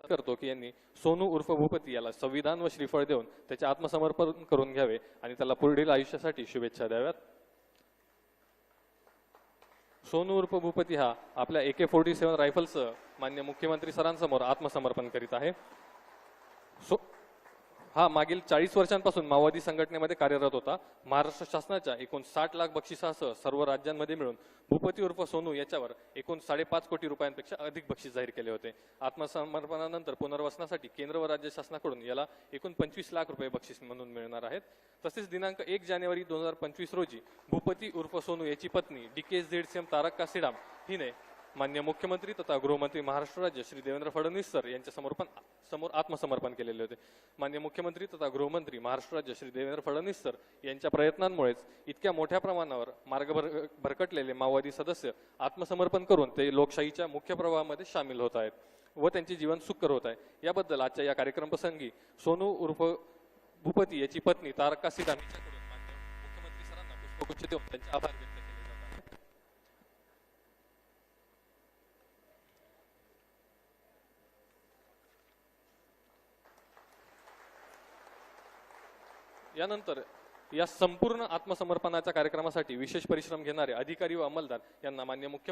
करतो की यांनी सोनू उर्फ भूपती याला संविधान व श्रीफळ देऊन त्याचे आत्मसमर्पण करून घ्यावे आणि त्याला पुढील आयुष्यासाठी शुभेच्छा द्याव्यात। सोनू उर्फ भूपती हा आपल्या AK-47 रायफलसह मान्य मुख्यमंत्री सरांसमोर आत्मसमर्पण करीत आहे। हा मागील 40 वर्षांपासून माओवादी संघटनेमध्ये कार्यरत होता। महाराष्ट्र शासनाच्या एकूण 60 लाख बक्षिसासह सर्व राज्यांमध्ये मिळून भूपती उर्फ सोनू याच्यावर एकूण 5.5 कोटी रुपयांपेक्षा अधिक बक्षीस जाहीर केले होते। आत्मसमर्पणानंतर पुनर्वसनासाठी केंद्र व राज्य शासनाकडून याला एकूण 25 लाख रुपये बक्षीस म्हणून मिळणार आहेत। तसेच दिनांक 1 जानेवारी 2025 रोजी भूपती उर्फ सोनू याची पत्नी DKZCM तारक्का सीडाम हिने मान्य मुख्यमंत्री तथा गृहमंत्री महाराष्ट्र राज्य श्री देवेंद्र फडणवीस सर यांच्या समोर आत्मसमर्पण केलेले होते। मान्य मुख्यमंत्री तथा गृहमंत्री महाराष्ट्र राज्य श्री देवेंद्र फडणवीस सर यांच्या प्रयत्नांमुळेच इतक्या मोठ्या प्रमाणावर मार्ग भरकटलेले माओवादी सदस्य आत्मसमर्पण करून ते लोकशाहीच्या मुख्य प्रवाहामध्ये सामील होत आहेत व त्यांचे जीवन सुखकर होत आहे। याबद्दल आजच्या या कार्यक्रम प्रसंगी सोनू उर्फ भूपती याची पत्नी तारक्का सीडाम यांच्याकडून मान्य मुख्यमंत्री सरांना पुष्पगुच्छ देऊन त्यांचे आभार व्यक्त केले जात आहेत। यानंतर या संपूर्ण आत्मसमर्पणाच्या कार्यक्रमासाठी विशेष परिश्रम घेणारे अधिकारी व अंमलदार यांना मान्य मुख्यमंत्री